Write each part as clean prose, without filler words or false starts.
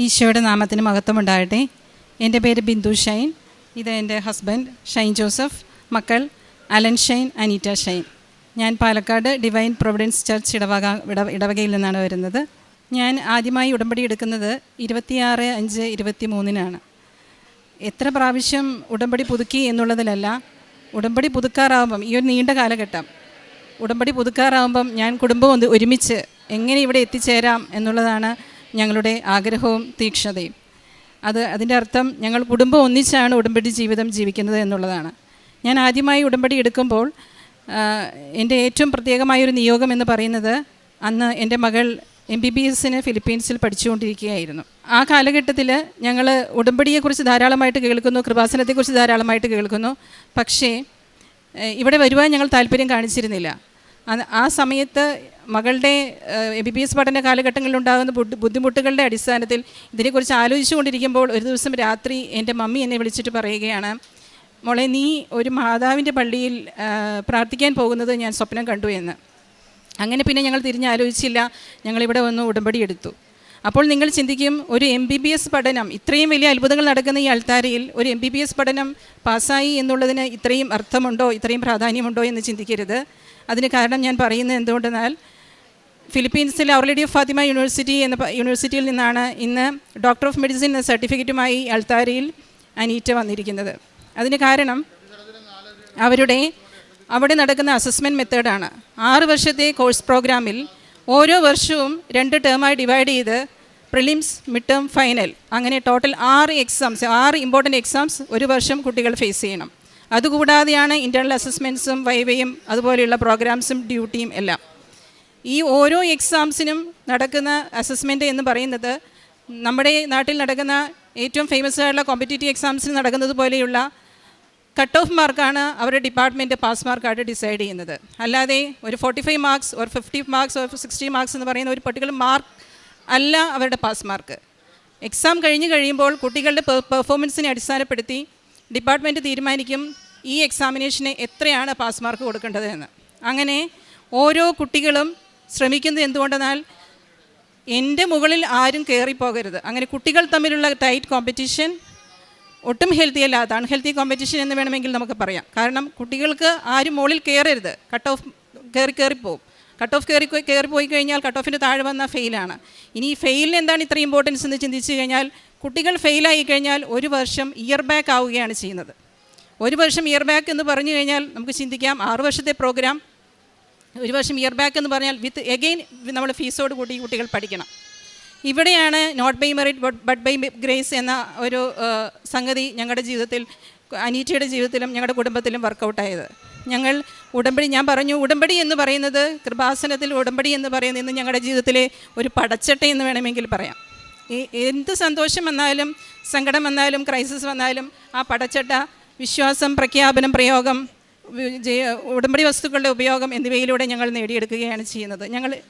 ഈശോയുടെ നാമത്തിന് മഹത്വമുണ്ടാകട്ടെ. എൻ്റെ പേര് ബിന്ദു ഷൈൻ. ഇത് എൻ്റെ ഹസ്ബൻഡ് ഷൈൻ ജോസഫ്. മക്കൾ അലൻ ഷൈൻ, അനീറ്റ ഷൈൻ. ഞാൻ പാലക്കാട് ഡിവൈൻ പ്രൊവിഡൻസ് ചർച്ച് ഇടവകയിൽ നിന്നാണ് വരുന്നത്. ഞാൻ ആദ്യമായി ഉടമ്പടി എടുക്കുന്നത് 26/5/23 എത്ര പ്രാവശ്യം ഉടമ്പടി പുതുക്കി എന്നുള്ളതിലല്ല, ഉടമ്പടി പുതുക്കാറാവുമ്പം, ഈ ഒരു നീണ്ട കാലഘട്ടം ഉടമ്പടി പുതുക്കാറാവുമ്പം ഞാൻ കുടുംബം ഒരുമിച്ച് എങ്ങനെ ഇവിടെ എത്തിച്ചേരാം എന്നുള്ളതാണ് ഞങ്ങളുടെ ആഗ്രഹവും തീക്ഷ്ണതയും. അതിൻ്റെ അർത്ഥം ഞങ്ങൾ കുടുംബം ഒന്നിച്ചാണ് ഉടമ്പടി ജീവിതം ജീവിക്കുന്നത് എന്നുള്ളതാണ്. ഞാൻ ആദ്യമായി ഉടമ്പടി എടുക്കുമ്പോൾ എൻ്റെ ഏറ്റവും പ്രത്യേകമായൊരു നിയോഗം എന്ന് പറയുന്നത്, അന്ന് എൻ്റെ മകൾ MBBSന് ഫിലിപ്പീൻസിൽ പഠിച്ചുകൊണ്ടിരിക്കുകയായിരുന്നു. ആ കാലഘട്ടത്തിൽ ഞങ്ങൾ ഉടമ്പടിയെക്കുറിച്ച് ധാരാളമായിട്ട് കേൾക്കുന്നു, കൃപാസനത്തെക്കുറിച്ച് ധാരാളമായിട്ട് കേൾക്കുന്നു. പക്ഷേ ഇവിടെ വരുവാൻ ഞങ്ങൾ താല്പര്യം കാണിച്ചിരുന്നില്ല. ആ സമയത്ത് മകളുടെ MBBS പഠന കാലഘട്ടങ്ങളിലുണ്ടാകുന്ന ബുദ്ധിമുട്ടുകളുടെ അടിസ്ഥാനത്തിൽ ഇതിനെക്കുറിച്ച് ആലോചിച്ചു കൊണ്ടിരിക്കുമ്പോൾ ഒരു ദിവസം രാത്രി എൻ്റെ മമ്മി എന്നെ വിളിച്ചിട്ട് പറയുകയാണ്, മോളെ, നീ ഒരു മാതാവിൻ്റെ പള്ളിയിൽ പ്രാർത്ഥിക്കാൻ പോകുന്നത് ഞാൻ സ്വപ്നം കണ്ടു എന്ന്. അങ്ങനെ പിന്നെ ഞങ്ങൾ തിരിഞ്ഞാലോചിച്ചില്ല, ഞങ്ങളിവിടെ വന്ന് ഉടമ്പടി എടുത്തു. അപ്പോൾ നിങ്ങൾ ചിന്തിക്കും, ഒരു MBBS പഠനം, ഇത്രയും വലിയ അത്ഭുതങ്ങൾ നടക്കുന്ന ഈ അൾത്താരയിൽ ഒരു MBBS പഠനം പാസ്സായി എന്നുള്ളതിന് ഇത്രയും അർത്ഥമുണ്ടോ, ഇത്രയും പ്രാധാന്യമുണ്ടോ എന്ന് ചിന്തിക്കരുത്. അതിന് കാരണം ഞാൻ പറയുന്നത് എന്തുകൊണ്ടെന്നാൽ, ഫിലിപ്പീൻസിലെ അവർ ലേഡി ഓഫ് ഫാത്തിമ യൂണിവേഴ്സിറ്റിയിൽ നിന്നാണ് ഇന്ന് ഡോക്ടർ ഓഫ് മെഡിസിൻ എന്ന സർട്ടിഫിക്കറ്റുമായി അൾത്താരയിൽ അനീറ്റ വന്നിരിക്കുന്നത്. അതിന് കാരണം അവിടെ നടക്കുന്ന അസസ്മെൻറ്റ് മെത്തേഡാണ്. 6 വർഷത്തെ കോഴ്സ് പ്രോഗ്രാമിൽ ഓരോ വർഷവും 2 ടേമായി ഡിവൈഡ് ചെയ്ത് പ്രിലിംസ്, മിഡ് ടേം, ഫൈനൽ, അങ്ങനെ ടോട്ടൽ 6 ഇമ്പോർട്ടൻ്റ് എക്സാംസ് ഒരു വർഷം കുട്ടികൾ ഫേസ് ചെയ്യണം. അതുകൂടാതെയാണ് ഇൻറ്റേർണൽ അസസ്മെൻറ്റ്സും വൈവയും അതുപോലെയുള്ള പ്രോഗ്രാംസും ഡ്യൂട്ടിയും എല്ലാം. ഈ ഓരോ എക്സാംസിനും നടക്കുന്ന അസസ്മെൻറ്റ് എന്ന് പറയുന്നത് നമ്മുടെ നാട്ടിൽ നടക്കുന്ന ഏറ്റവും ഫേമസ് ആയിട്ടുള്ള കോമ്പറ്റേറ്റീവ് എക്സാംസിന് നടക്കുന്നത് പോലെയുള്ള കട്ട് ഓഫ് മാർക്കാണ് അവരുടെ ഡിപ്പാർട്ട്മെൻറ്റ് പാസ് മാർക്കായിട്ട് ഡിസൈഡ് ചെയ്യുന്നത്. അല്ലാതെ ഒരു 45 മാർക്സ് ഒരു 50 മാർക്സ് ഒരു 60 മാർക്സ് എന്ന് പറയുന്ന ഒരു പർട്ടിക്കുലർ മാർക്ക് അല്ല അവരുടെ പാസ് മാർക്ക്. എക്സാം കഴിയുമ്പോൾ കുട്ടികളുടെ പെർഫോമൻസിനെ അടിസ്ഥാനപ്പെടുത്തി ഡിപ്പാർട്ട്മെൻറ്റ് തീരുമാനിക്കും ഈ എക്സാമിനേഷന് എത്രയാണ് പാസ് മാർക്ക് കൊടുക്കേണ്ടത് എന്ന്. അങ്ങനെ ഓരോ കുട്ടികളും ശ്രമിക്കുന്നത് എന്തുകൊണ്ടെന്നാൽ, എൻ്റെ മുകളിൽ ആരും കയറിപ്പോകരുത്. അങ്ങനെ കുട്ടികൾ തമ്മിലുള്ള ടൈറ്റ് കോമ്പറ്റീഷൻ ഒട്ടും ഹെൽത്തി അല്ലാത്ത അൺഹെൽത്തി കോമ്പറ്റീഷൻ എന്ന് വേണമെങ്കിൽ നമുക്ക് പറയാം. കാരണം കുട്ടികൾക്ക് ആരും മുകളിൽ കയറരുത്. കട്ട് ഓഫ് കയറിപ്പോവും. കട്ട് ഓഫ് കയറിപ്പോയി കഴിഞ്ഞാൽ കട്ട് ഓഫിൻ്റെ താഴെ വന്നാൽ ഫെയിലാണ്. ഇനി ഈ ഫെയിലിന് എന്താണ് ഇത്ര ഇമ്പോർട്ടൻസ് എന്ന് ചിന്തിച്ച് കഴിഞ്ഞാൽ, കുട്ടികൾ ഫെയിലായി കഴിഞ്ഞാൽ ഒരു വർഷം ഇയർ ബാക്ക് ആവുകയാണ് ചെയ്യുന്നത്. ഒരു വർഷം ഇയർ ബാക്ക് എന്ന് പറഞ്ഞു കഴിഞ്ഞാൽ നമുക്ക് ചിന്തിക്കാം, 6 വർഷത്തെ പ്രോഗ്രാം, ഒരു വർഷം ഇയർ ബാക്ക് എന്ന് പറഞ്ഞാൽ വിത്ത് എഗെയിൻ നമ്മൾ ഫീസോട് കൂടി കുട്ടികൾ പഠിക്കണം. ഇവിടെയാണ് not by merit but by grace എന്ന ഒരു സംഗതി ഞങ്ങളുടെ ജീവിതത്തിൽ, അനീറ്റയുടെ ജീവിതത്തിലും ഞങ്ങളുടെ കുടുംബത്തിലും വർക്കൗട്ടായത്. ഞങ്ങൾ ഞാൻ പറഞ്ഞു, ഉടമ്പടി എന്ന് പറയുന്നത്, കൃപാസനത്തിൽ ഉടമ്പടി എന്ന് പറയുന്നത് ഇന്ന് ഞങ്ങളുടെ ജീവിതത്തിലെ ഒരു പടച്ചട്ട എന്ന് വേണമെങ്കിൽ പറയാം. എന്ത് സന്തോഷം വന്നാലും സങ്കടം വന്നാലും ക്രൈസിസ് വന്നാലും ആ പടച്ചട്ട വിശ്വാസം, പ്രഖ്യാപനം, പ്രയോഗം, ഉടമ്പടി വസ്തുക്കളുടെ ഉപയോഗം എന്നിവയിലൂടെ ഞങ്ങൾ നേടിയെടുക്കുകയാണ് ചെയ്യുന്നത്.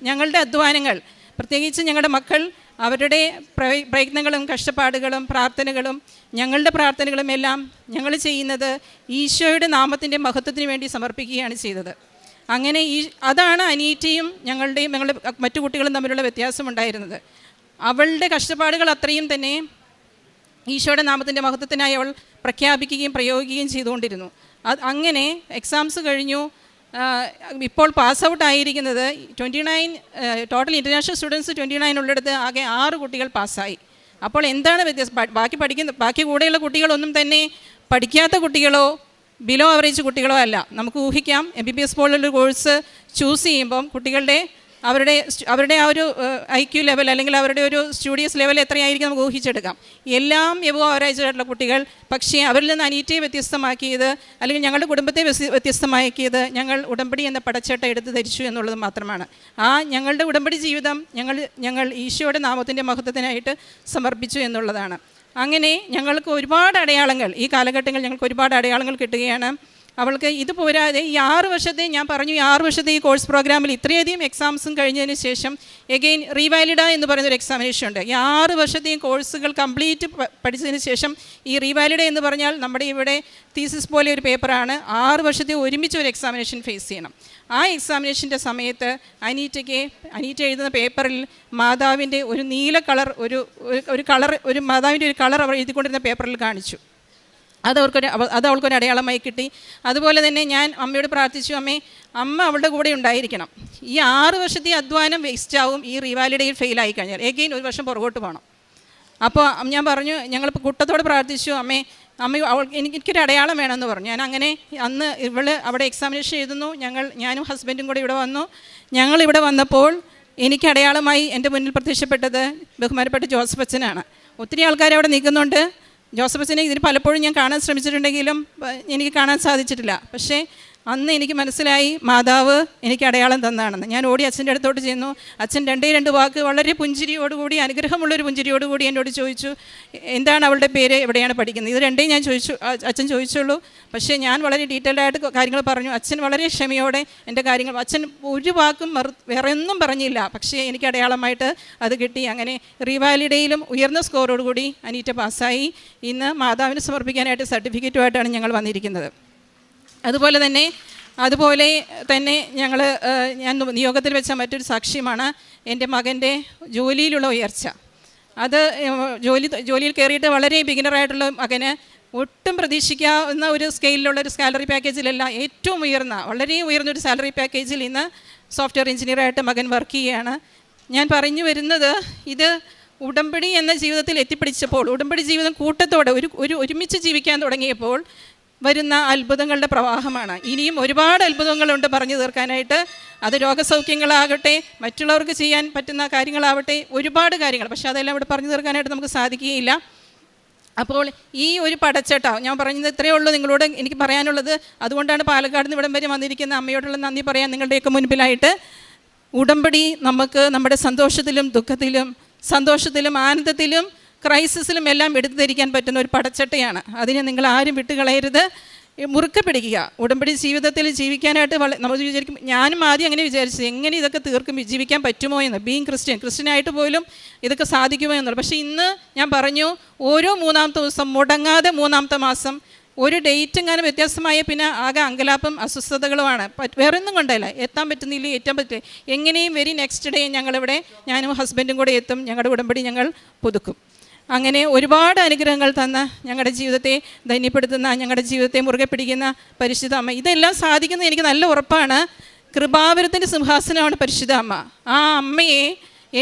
ഞങ്ങളുടെ അധ്വാനങ്ങൾ, പ്രത്യേകിച്ച് ഞങ്ങളുടെ മക്കൾ അവരുടെ പ്രയത്നങ്ങളും കഷ്ടപ്പാടുകളും പ്രാർത്ഥനകളും ഞങ്ങളുടെ പ്രാർത്ഥനകളും എല്ലാം ഞങ്ങൾ ചെയ്യുന്നത് ഈശോയുടെ നാമത്തിൻ്റെ മഹത്വത്തിന് വേണ്ടി സമർപ്പിക്കുകയാണ് ചെയ്തത്. അങ്ങനെ അതാണ് അനീറ്റയും ഞങ്ങളുടെ മറ്റു കുട്ടികളും തമ്മിലുള്ള വ്യത്യാസമുണ്ടായിരുന്നത്. അവളുടെ കഷ്ടപ്പാടുകൾ അത്രയും തന്നെ ഈശോയുടെ നാമത്തിൻ്റെ മഹത്വത്തിനായി അവൾ പ്രഖ്യാപിക്കുകയും പ്രയോഗിക്കുകയും ചെയ്തുകൊണ്ടിരുന്നു. അങ്ങനെ എക്സാംസ് കഴിഞ്ഞു. ഇപ്പോൾ പാസ് ഔട്ട് ആയിരിക്കുന്നത് 29 ടോട്ടൽ ഇൻ്റർനാഷണൽ സ്റ്റുഡൻസ് 29 ഉള്ളിടത്ത് ആകെ 6 കുട്ടികൾ പാസ്സായി. അപ്പോൾ എന്താണ് വ്യത്യാസം? ബാക്കി കൂടെയുള്ള കുട്ടികളൊന്നും തന്നെ പഠിക്കാത്ത കുട്ടികളോ ബിലോ ആവറേജ് കുട്ടികളോ അല്ല. നമുക്ക് ഊഹിക്കാം, MBBS പോലുള്ളൊരു കോഴ്സ് ചൂസ് ചെയ്യുമ്പം കുട്ടികളുടെ അവരുടെ ആ ഒരു IQ ലെവൽ അല്ലെങ്കിൽ അവരുടെ ഒരു സ്റ്റുഡിയസ് ലെവൽ എത്രയായിരിക്കും നമുക്ക് ഊഹിച്ചെടുക്കാം. എല്ലാം എബോ ആവറേജ് ആയിട്ടുള്ള കുട്ടികൾ. പക്ഷേ അവരിൽ നിന്ന് അനീറ്റയെ വ്യത്യസ്തമാക്കിയത്, അല്ലെങ്കിൽ ഞങ്ങളുടെ കുടുംബത്തെ വ്യത്യസ്തമാക്കിയത്, ഞങ്ങൾ ഉടമ്പടി എന്ന പടച്ചട്ട എടുത്ത് ധരിച്ചു എന്നുള്ളത് മാത്രമാണ്. ഞങ്ങളുടെ ഉടമ്പടി ജീവിതം ഞങ്ങൾ ഈശോയുടെ നാമത്തിൻ്റെ മഹത്വത്തിനായിട്ട് സമർപ്പിച്ചു എന്നുള്ളതാണ്. അങ്ങനെ ഞങ്ങൾക്ക് ഒരുപാട് അടയാളങ്ങൾ, ഈ കാലഘട്ടങ്ങളിൽ ഞങ്ങൾക്ക് ഒരുപാട് അടയാളങ്ങൾ കിട്ടുകയാണ്. അവൾക്ക് ഇത് പോരാതെ ഈ 6 വർഷത്തെ ഞാൻ പറഞ്ഞു, ഈ 6 വർഷത്തെ ഈ കോഴ്സ് പ്രോഗ്രാമിൽ ഇത്രയധികം എക്സാംസും കഴിഞ്ഞതിന് ശേഷം എഗെയിൻ റീവാലിഡ എന്ന് പറയുന്നൊരു എക്സാമിനേഷൻ ഉണ്ട്. ഈ 6 വർഷത്തെയും കോഴ്സുകൾ കംപ്ലീറ്റ് പഠിച്ചതിന് ശേഷം ഈ റീവാലിഡ എന്ന് പറഞ്ഞാൽ നമ്മുടെ ഇവിടെ തീസിസ് പോലെ ഒരു പേപ്പറാണ്. 6 വർഷത്തെ ഒരുമിച്ച് ഒരു എക്സാമിനേഷൻ ഫേസ് ചെയ്യണം. ആ എക്സാമിനേഷൻ്റെ സമയത്ത് അനീറ്റ എഴുതുന്ന പേപ്പറിൽ മാതാവിൻ്റെ ഒരു നീല കളർ ഒരു മാതാവിൻ്റെ ഒരു കളർ അവർ എഴുതിക്കൊണ്ടിരുന്ന പേപ്പറിൽ കാണിച്ചു. അത് അവൾക്കൊരു അടയാളമായി കിട്ടി. അതുപോലെ തന്നെ ഞാൻ അമ്മയോട് പ്രാർത്ഥിച്ചു, അമ്മ അവളുടെ കൂടെ ഉണ്ടായിരിക്കണം. ഈ 6 വർഷത്തെ അധ്വാനം വേസ്റ്റ് ആവും ഈ റീവാലിഡയിൽ ഫെയിലായി കഴിഞ്ഞാൽ. എഗെയിൻ ഒരു വർഷം പുറകോട്ട് പോകണം. അപ്പോൾ ഞാൻ പറഞ്ഞു, ഞങ്ങളിപ്പോൾ കൂട്ടത്തോട് പ്രാർത്ഥിച്ചു, അമ്മ എനിക്കൊരു അടയാളം വേണമെന്ന് പറഞ്ഞു. ഞാൻ അങ്ങനെ അന്ന് അവിടെ എക്സാമിനേഷൻ എഴുതുന്നു. ഞാനും ഹസ്ബൻഡും കൂടെ ഇവിടെ വന്നു. ഞങ്ങളിവിടെ വന്നപ്പോൾ എനിക്ക് അടയാളമായി എൻ്റെ മുന്നിൽ പ്രത്യക്ഷപ്പെട്ടത് ബഹുമാനപ്പെട്ട ജോസഫ് അച്ഛനാണ്. ഒത്തിരി ആൾക്കാർ അവിടെ നിൽക്കുന്നുണ്ട്. ജോസഫ് അച്ഛനെ ഇതിന് പലപ്പോഴും ഞാൻ കാണാൻ ശ്രമിച്ചിട്ടുണ്ടെങ്കിലും എനിക്ക് കാണാൻ സാധിച്ചിട്ടില്ല. പക്ഷേ അന്ന് എനിക്ക് മനസ്സിലായി മാതാവ് എനിക്ക് അടയാളം തന്നാണെന്ന്. ഞാൻ ഓടി അച്ഛൻ്റെ അടുത്തോട്ട് ചെന്നു. അച്ഛൻ 2 വാക്ക് വളരെ പുഞ്ചിരിയോടുകൂടി, അനുഗ്രഹമുള്ളൊരു പുഞ്ചിരിയോടുകൂടി എന്നോട് ചോദിച്ചു, എന്താണ് അവളുടെ പേര്, എവിടെയാണ് പഠിക്കുന്നത്. ഇത് 2 ഞാൻ അച്ഛൻ ചോദിച്ചുള്ളൂ. പക്ഷേ ഞാൻ വളരെ ഡീറ്റെയിൽഡായിട്ട് കാര്യങ്ങൾ പറഞ്ഞു. അച്ഛൻ വളരെ ക്ഷമയോടെ എൻ്റെ കാര്യങ്ങൾ, അച്ഛൻ ഒരു വാക്കും വേറെ ഒന്നും പറഞ്ഞില്ല. പക്ഷേ എനിക്ക് അടയാളമായിട്ട് അത് കിട്ടി. അങ്ങനെ റീവാലിഡയിലും ഉയർന്ന സ്കോറോടുകൂടി അനീറ്റ പാസ്സായി. ഇന്ന് മാതാവിന് സമർപ്പിക്കാനായിട്ട് സർട്ടിഫിക്കറ്റുമായിട്ടാണ് ഞങ്ങൾ വന്നിരിക്കുന്നത്. അതുപോലെ തന്നെ ഞാൻ നിയോഗത്തിൽ വെച്ച മറ്റൊരു സാക്ഷ്യമാണ് എൻ്റെ മകൻ്റെ ജോലിയിലുള്ള ഉയർച്ച. അത് ജോലിയിൽ കയറിയിട്ട് വളരെ ബിഗിനറായിട്ടുള്ള മകന് ഒട്ടും പ്രതീക്ഷിക്കാവുന്ന ഒരു സ്കെയിലുള്ള സാലറി പാക്കേജിലല്ല, ഏറ്റവും വളരെ ഉയർന്നൊരു സാലറി പാക്കേജിൽ ഇന്ന് സോഫ്റ്റ്വെയർ എഞ്ചിനീയറായിട്ട് മകൻ വർക്ക് ചെയ്യുകയാണ്. ഞാൻ പറഞ്ഞു വരുന്നത്, ഇത് ഉടമ്പടി എന്ന ജീവിതത്തിൽ എത്തിപ്പിടിച്ചപ്പോൾ, ഉടമ്പടി ജീവിതം കൂട്ടത്തോടെ ഒരുമിച്ച് ജീവിക്കാൻ തുടങ്ങിയപ്പോൾ വരുന്ന അത്ഭുതങ്ങളുടെ പ്രവാഹമാണ്. ഇനിയും ഒരുപാട് അത്ഭുതങ്ങളുണ്ട് പറഞ്ഞു തീർക്കാനായിട്ട്. അത് രോഗസൗഖ്യങ്ങളാകട്ടെ, മറ്റുള്ളവർക്ക് ചെയ്യാൻ പറ്റുന്ന കാര്യങ്ങളാവട്ടെ, ഒരുപാട് കാര്യങ്ങൾ. പക്ഷേ അതെല്ലാം ഇവിടെ പറഞ്ഞു തീർക്കാനായിട്ട് നമുക്ക് സാധിക്കുകയില്ല. അപ്പോൾ ഈ ഒരു പടച്ചട്ട ഞാൻ പറഞ്ഞത് ഇത്രയേ ഉള്ളൂ നിങ്ങളോട് എനിക്ക് പറയാനുള്ളത്. അതുകൊണ്ടാണ് പാലക്കാട് നിന്ന് ഇവിടം വരെ വന്നിരിക്കുന്ന അമ്മയോടുള്ള നന്ദി പറയാൻ നിങ്ങളുടെയൊക്കെ മുൻപിലായിട്ട്. ഉടമ്പടി നമുക്ക് നമ്മുടെ സന്തോഷത്തിലും ദുഃഖത്തിലും, സന്തോഷത്തിലും ആനന്ദത്തിലും ക്രൈസിസിലും എല്ലാം എടുത്തു ധരിക്കാൻ പറ്റുന്ന ഒരു പടച്ചട്ടയാണ്. അതിനെ നിങ്ങൾ ആരും വിട്ടുകളയരുത്, മുറുക്കെ പിടിക്കുക. ഉടമ്പടി ജീവിതത്തിൽ ജീവിക്കാനായിട്ട് നമ്മൾ വിചാരിക്കും, ഞാനും ആദ്യം അങ്ങനെ വിചാരിച്ചത്, എങ്ങനെ ഇതൊക്കെ ജീവിക്കാൻ പറ്റുമോ എന്ന്. ബീങ് ക്രിസ്ത്യനായിട്ട് പോലും ഇതൊക്കെ സാധിക്കുമോ എന്നുള്ളത്. പക്ഷേ ഇന്ന് ഞാൻ പറഞ്ഞു, ഓരോ 3-ാമത്തെ ദിവസം മുടങ്ങാതെ 3-ാമത്തെ മാസം ഒരു ഡേറ്റ് എങ്ങാനും വ്യത്യാസമായ പിന്നെ ആകെ അങ്കലാപ്പും അസ്വസ്ഥതകളുമാണ്. വേറെ ഒന്നും കൊണ്ടല്ല, എത്താൻ പറ്റില്ല. എങ്ങനെയും വെരി നെക്സ്റ്റ് ഡേ ഞാനും ഹസ്ബൻഡും കൂടെ എത്തും. ഞങ്ങളുടെ ഉടമ്പടി ഞങ്ങൾ പുതുക്കും. അങ്ങനെ ഒരുപാട് അനുഗ്രഹങ്ങൾ തന്ന, ഞങ്ങളുടെ ജീവിതത്തെ ധന്യപ്പെടുത്തുന്ന, ഞങ്ങളുടെ ജീവിതത്തെ മുറുകെ പിടിക്കുന്ന പരിശുദ്ധ അമ്മ. ഇതെല്ലാം സാധിക്കുന്നത് എനിക്ക് നല്ല ഉറപ്പാണ്. കൃപാവരത്തിൻ്റെ സിംഹാസനമാണ് പരിശുദ്ധ അമ്മ. ആ അമ്മയെ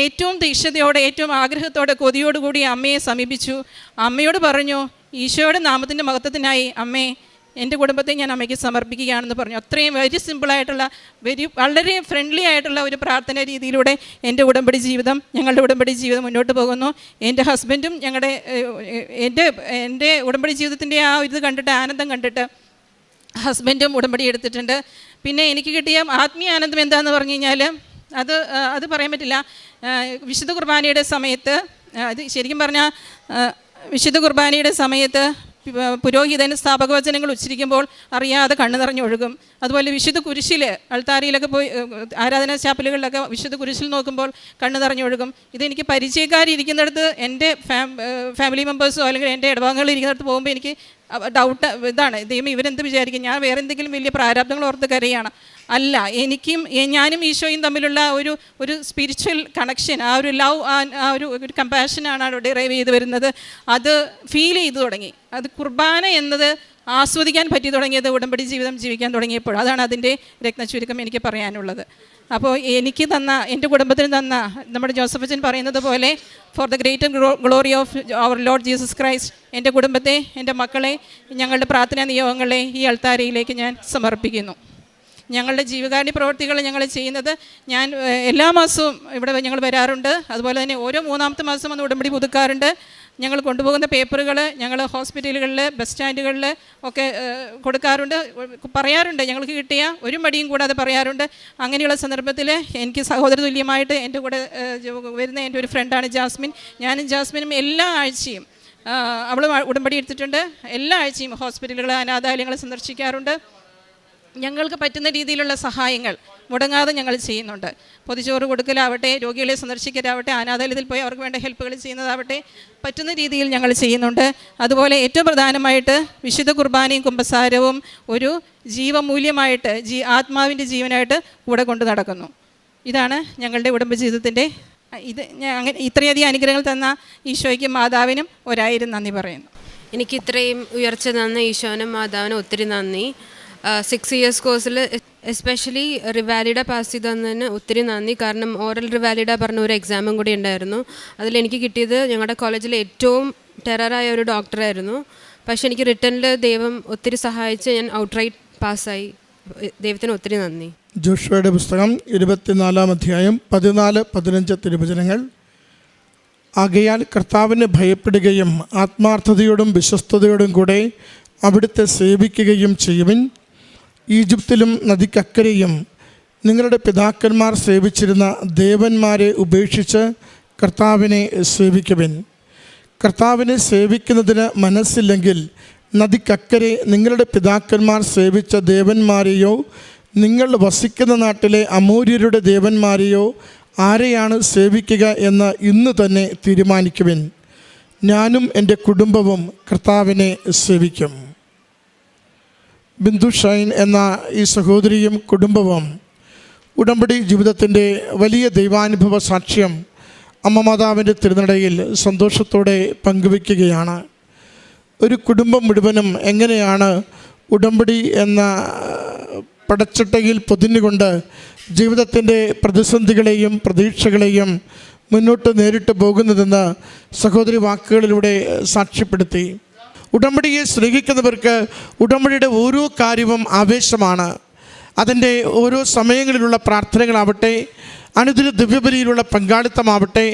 ഏറ്റവും തീക്ഷ്ണതയോടെ, ഏറ്റവും ആഗ്രഹത്തോടെ, കൊതിയോടുകൂടി അമ്മയെ സമീപിച്ചു. അമ്മയോട് പറഞ്ഞു, ഈശോയുടെ നാമത്തിൻ്റെ മഹത്വത്തിനായി അമ്മേ, എൻ്റെ കുടുംബത്തെ ഞാൻ അമ്മയ്ക്ക് സമർപ്പിക്കുകയാണെന്ന് പറഞ്ഞു. അത്രയും വെരി സിമ്പിളായിട്ടുള്ള, വളരെ ഫ്രണ്ട്ലി ആയിട്ടുള്ള ഒരു പ്രാർത്ഥന രീതിയിലൂടെ ഞങ്ങളുടെ ഉടമ്പടി ജീവിതം മുന്നോട്ട് പോകുന്നു. എൻ്റെ ഹസ്ബൻഡും എൻ്റെ ഉടമ്പടി ജീവിതത്തിൻ്റെ ആ ഇത് കണ്ടിട്ട്, ആനന്ദം കണ്ടിട്ട് ഹസ്ബൻഡും ഉടമ്പടി എടുത്തിട്ടുണ്ട്. പിന്നെ എനിക്ക് കിട്ടിയ ആത്മീയ ആനന്ദം എന്താണെന്ന് പറഞ്ഞു കഴിഞ്ഞാൽ, അത് പറയാൻ പറ്റില്ല. വിശുദ്ധ കുർബാനയുടെ സമയത്ത്, അത് ശരിക്കും പറഞ്ഞാൽ വിശുദ്ധ കുർബാനയുടെ സമയത്ത് പുരോഹിതന് സ്ഥാപക വചനങ്ങൾ ഉച്ചരിക്കുമ്പോൾ അറിയാതെ കണ്ണു നിറഞ്ഞൊഴുകും. അതുപോലെ വിശുദ്ധ കുരിശിൽ, അൾത്താരിയിലൊക്കെ പോയി ആരാധനാ ചാപ്പലുകളിലൊക്കെ വിശുദ്ധ കുരിശിൽ നോക്കുമ്പോൾ കണ്ണു നിറഞ്ഞൊഴുകും. ഇതെനിക്ക് പരിചയക്കാരിയ്ക്കുന്നിടത്ത്, എൻ്റെ ഫാമിലി മെമ്പേഴ്സോ അല്ലെങ്കിൽ എൻ്റെ ഇടവകങ്ങളിൽ ഇരിക്കുന്നിടത്ത് പോകുമ്പോൾ എനിക്ക് ഡൗട്ട് ഇതാണ്, ദൈവം ഇവരെന്ത് വിചാരിക്കും, ഞാൻ വേറെ എന്തെങ്കിലും വലിയ പ്രാരാബ്ദങ്ങൾ ഓർത്ത് കരയാണ്. അല്ല, ഞാനും ഈശോയും തമ്മിലുള്ള ഒരു സ്പിരിച്വൽ കണക്ഷൻ, ആ ഒരു ലവ്, ആ ഒരു കമ്പാഷനാണ് അവിടെ ഡിറൈവ് ചെയ്ത് വരുന്നത്. അത് ഫീൽ ചെയ്തു തുടങ്ങി. അത് കുർബാന എന്നത് ആസ്വദിക്കാൻ പറ്റി തുടങ്ങിയത് ഉടമ്പടി ജീവിതം ജീവിക്കാൻ തുടങ്ങിയപ്പോൾ. അതാണ് അതിൻ്റെ രത്നചുരുക്കം എനിക്ക് പറയാനുള്ളത്. അപ്പോൾ എനിക്ക് തന്ന, എൻ്റെ കുടുംബത്തിന് തന്ന, നമ്മുടെ ജോസഫ് അച്ഛൻ പറയുന്നത് പോലെ, for the greater glory of our Lord Jesus Christ, എൻ്റെ കുടുംബത്തെ, എൻ്റെ മക്കളെ, ഞങ്ങളുടെ പ്രാർത്ഥനാ നിയോഗങ്ങളെ ഈ അൾത്താരയിലേക്ക് ഞാൻ സമർപ്പിക്കുന്നു. ഞങ്ങളുടെ ജീവകാരുണ്യ പ്രവൃത്തികൾ ഞങ്ങൾ ചെയ്യുന്നത്, ഞാൻ എല്ലാ മാസവും ഇവിടെ ഞങ്ങൾ വരാറുണ്ട്. അതുപോലെ തന്നെ ഓരോ 3-ാമത്തെ മാസം വന്ന് ഉടമ്പടി പുതുക്കാറുണ്ട്. ഞങ്ങൾ കൊണ്ടുപോകുന്ന പേപ്പറുകൾ ഞങ്ങൾ ഹോസ്പിറ്റലുകളിൽ, ബസ് സ്റ്റാൻഡുകളിൽ ഒക്കെ കൊടുക്കാറുണ്ട്, പറയാറുണ്ട്. ഞങ്ങൾക്ക് കിട്ടിയ ഒരു മടിയും കൂടാതെ പറയാറുണ്ട്. അങ്ങനെയുള്ള സന്ദർഭത്തിൽ എനിക്ക് സഹോദര തുല്യമായിട്ട് എൻ്റെ കൂടെ വരുന്ന എൻ്റെ ഒരു ഫ്രണ്ടാണ് ജാസ്മിൻ. ഞാനും ജാസ്മിനും എല്ലാ ആഴ്ചയും, അവൾ ഉടമ്പടി എടുത്തിട്ടുണ്ട്, എല്ലാ ആഴ്ചയും ഹോസ്പിറ്റലുകൾ, അനാഥാലയങ്ങൾ സന്ദർശിക്കാറുണ്ട്. ഞങ്ങൾക്ക് പറ്റുന്ന രീതിയിലുള്ള സഹായങ്ങൾ മുടങ്ങാതെ ഞങ്ങൾ ചെയ്യുന്നുണ്ട്. പൊതിച്ചോറ് കൊടുക്കലാവട്ടെ, രോഗികളെ സന്ദർശിക്കലാവട്ടെ, അനാഥാലയത്തിൽ പോയി അവർക്ക് വേണ്ട ഹെൽപ്പുകൾ ചെയ്യുന്നതാവട്ടെ, പറ്റുന്ന രീതിയിൽ ഞങ്ങൾ ചെയ്യുന്നുണ്ട്. അതുപോലെ ഏറ്റവും പ്രധാനമായിട്ട് വിശുദ്ധ കുർബാനയും കുമ്പസാരവും ഒരു ജീവമൂല്യമായിട്ട്, ആത്മാവിൻ്റെ ജീവനായിട്ട് കൂടെ കൊണ്ട് നടക്കുന്നു. ഇതാണ് ഞങ്ങളുടെ കുടുംബജീവിതത്തിൻ്റെ അങ്ങനെ ഇത്രയധികം അനുഗ്രഹങ്ങൾ തന്ന ഈശോയ്ക്കും മാതാവിനും 1000 നന്ദി പറയുന്നു. എനിക്ക് ഇത്രയും ഉയർച്ച തന്ന ഈശോനും മാതാവിനും ഒത്തിരി നന്ദി. 6 years കോഴ്സിൽ എസ്പെഷ്യലി റിവാലിഡ പാസ് ചെയ്ത് തന്നതിന് ഒത്തിരി നന്ദി. കാരണം ഓറൽ റിവാലിഡ പറഞ്ഞ ഒരു എക്സാമും കൂടി ഉണ്ടായിരുന്നു. അതിലെനിക്ക് കിട്ടിയത് ഞങ്ങളുടെ കോളേജിലെ ഏറ്റവും ടെററായ ഒരു ഡോക്ടറായിരുന്നു. പക്ഷേ എനിക്ക് റിട്ടേണിൽ ദൈവം ഒത്തിരി സഹായിച്ച് ഞാൻ ഔട്ട്റൈറ്റ് പാസ്സായി. ദൈവത്തിന് ഒത്തിരി നന്ദി. ജോഷുവയുടെ പുസ്തകം 24-ാം അധ്യായം 14-15 തിരുവചനങ്ങൾ. ആകയാൽ കർത്താവിനെ ഭയപ്പെടുകയും ആത്മാർത്ഥതയോടും വിശ്വസ്തയോടും കൂടെ അവിടുത്തെ സേവിക്കുകയും ചെയ്യുവിൻ. ഈജിപ്തിലും നദിക്കക്കരെയും നിങ്ങളുടെ പിതാക്കന്മാർ സേവിച്ചിരുന്ന ദേവന്മാരെ ഉപേക്ഷിച്ച് കർത്താവിനെ സേവിക്കുവിൻ. കർത്താവിനെ സേവിക്കുന്നതിന് മനസ്സില്ലെങ്കിൽ നദിക്കക്കരെ നിങ്ങളുടെ പിതാക്കന്മാർ സേവിച്ച ദേവന്മാരെയോ നിങ്ങൾ വസിക്കുന്ന നാട്ടിലെ അമോര്യരുടെ ദേവന്മാരെയോ ആരെയാണ് സേവിക്കുക എന്ന് ഇന്ന് തന്നെ തീരുമാനിക്കുവിൻ. ഞാനും എൻ്റെ കുടുംബവും കർത്താവിനെ സേവിക്കും. ബിന്ദു ഷൈൻ എന്ന ഈ സഹോദരിയും കുടുംബവും ഉടമ്പടി ജീവിതത്തിൻ്റെ വലിയ ദൈവാനുഭവ സാക്ഷ്യം അമ്മ മാതാവിൻ്റെ തിരുനടയിൽ സന്തോഷത്തോടെ പങ്കുവയ്ക്കുകയാണ്. ഒരു കുടുംബം മുഴുവനും എങ്ങനെയാണ് ഉടമ്പടി എന്ന പടച്ചട്ടയിൽ പൊതിഞ്ഞുകൊണ്ട് ജീവിതത്തിൻ്റെ പ്രതിസന്ധികളെയും പ്രതീക്ഷകളെയും മുന്നോട്ട് നേരിട്ട് പോകുന്നതെന്ന് സഹോദരി വാക്കുകളിലൂടെ സാക്ഷ്യപ്പെടുത്തി. ഉടമ്പടിയെ സ്നേഹിക്കുന്നവർക്ക് ഉടമ്പടിയുടെ ഓരോ കാര്യവും ആവേശമാണ്. അതിൻ്റെ ഓരോ സമയങ്ങളിലുള്ള പ്രാർത്ഥനകളാവട്ടെ, അനുദിന ദിവ്യബലിയിലുള്ള പങ്കാളിത്തമാവട്ടെ,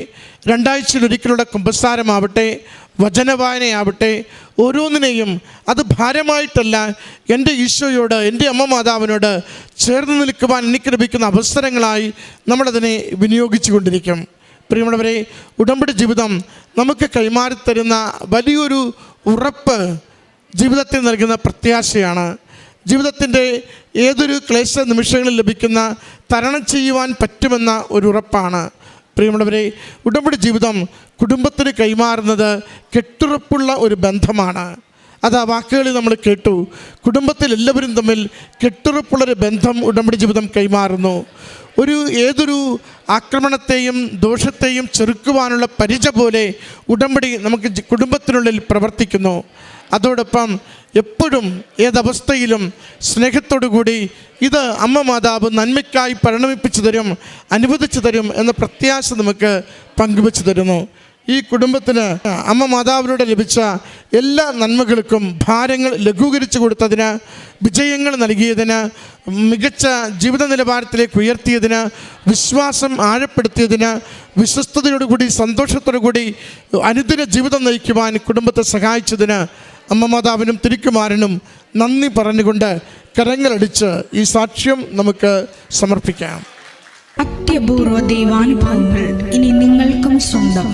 2 ആഴ്ചയിലൊരിക്കലുള്ള കുമ്പസാരമാവട്ടെ, വചനവായനയാവട്ടെ, ഓരോന്നിനെയും അത് ഭാരമായിട്ടല്ല, എൻ്റെ ഈശോയോട്, എൻ്റെ അമ്മ മാതാവിനോട് ചേർന്ന് നിൽക്കുവാൻ എനിക്ക് ലഭിക്കുന്ന അവസരങ്ങളായി നമ്മളതിനെ വിനിയോഗിച്ചു കൊണ്ടിരിക്കും. പ്രിയമുള്ളവരെ, ഉടമ്പടി ജീവിതം നമുക്ക് കൈമാറിത്തരുന്ന വലിയൊരു ഉറപ്പ് ജീവിതത്തിൽ നൽകുന്ന പ്രത്യാശയാണ്. ജീവിതത്തിൻ്റെ ഏതൊരു ക്ലേശ നിമിഷങ്ങളിൽ ലഭിക്കുന്ന തരണം ചെയ്യുവാൻ പറ്റുമെന്ന ഒരു ഉറപ്പാണ്. പ്രിയമുള്ളവരെ, ഉടമ്പടി ജീവിതം കുടുംബത്തിന് കൈമാറുന്നത് കെട്ടുറപ്പുള്ള ഒരു ബന്ധമാണ്. അത് ആ വാക്കുകളിൽ നമ്മൾ കേട്ടു. കുടുംബത്തിൽ എല്ലാവരും തമ്മിൽ കെട്ടുറപ്പുള്ളൊരു ബന്ധം ഉടമ്പടി ജീവിതം കൈമാറുന്നു. ഏതൊരു ആക്രമണത്തെയും ദോഷത്തെയും ചെറുക്കുവാനുള്ള പരിച പോലെ ഉടമ്പടി നമുക്ക് കുടുംബത്തിനുള്ളിൽ പ്രവർത്തിക്കുന്നു. അതോടൊപ്പം എപ്പോഴും ഏതവസ്ഥയിലും സ്നേഹത്തോടുകൂടി ഇത് അമ്മ മാതാവ് നന്മയ്ക്കായി പരിണമിപ്പിച്ചു തരും, അനുവദിച്ചു തരും എന്ന പ്രത്യാശ നമുക്ക് പങ്കുവെച്ചു തരുന്നു. ഈ കുടുംബത്തിന് അമ്മ മാതാവിലൂടെ ലഭിച്ച എല്ലാ നന്മകൾക്കും ഭാരങ്ങൾ ലഘൂകരിച്ചു കൊടുത്തതിന്, വിജയങ്ങൾ നൽകിയതിന്, മികച്ച ജീവിത നിലവാരത്തിലേക്ക് ഉയർത്തിയതിന്, വിശ്വാസം ആഴപ്പെടുത്തിയതിന്, വിശ്വസ്തയോടുകൂടി സന്തോഷത്തോടുകൂടി അനുദിന ജീവിതം നയിക്കുവാൻ കുടുംബത്തെ സഹായിച്ചതിന് അമ്മ മാതാവിനും തിരുക്കുമാരനും നന്ദി പറഞ്ഞുകൊണ്ട് കരങ്ങളടിച്ച് ഈ സാക്ഷ്യം നമുക്ക് സമർപ്പിക്കാം. അത്യപൂർവ ദൈവാനുഭവങ്ങൾ ഇനി നിങ്ങൾക്കും സ്വന്തം.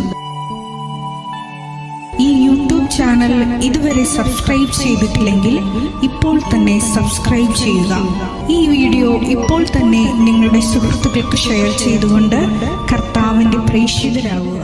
ഈ യൂട്യൂബ് ചാനൽ ഇതുവരെ സബ്സ്ക്രൈബ് ചെയ്തിട്ടില്ലെങ്കിൽ ഇപ്പോൾ തന്നെ സബ്സ്ക്രൈബ് ചെയ്യുക. ഈ വീഡിയോ ഇപ്പോൾ തന്നെ നിങ്ങളുടെ സുഹൃത്തുക്കൾക്ക് ഷെയർ ചെയ്തുകൊണ്ട് കർത്താവിൻ്റെ പ്രേക്ഷിതരാകുക.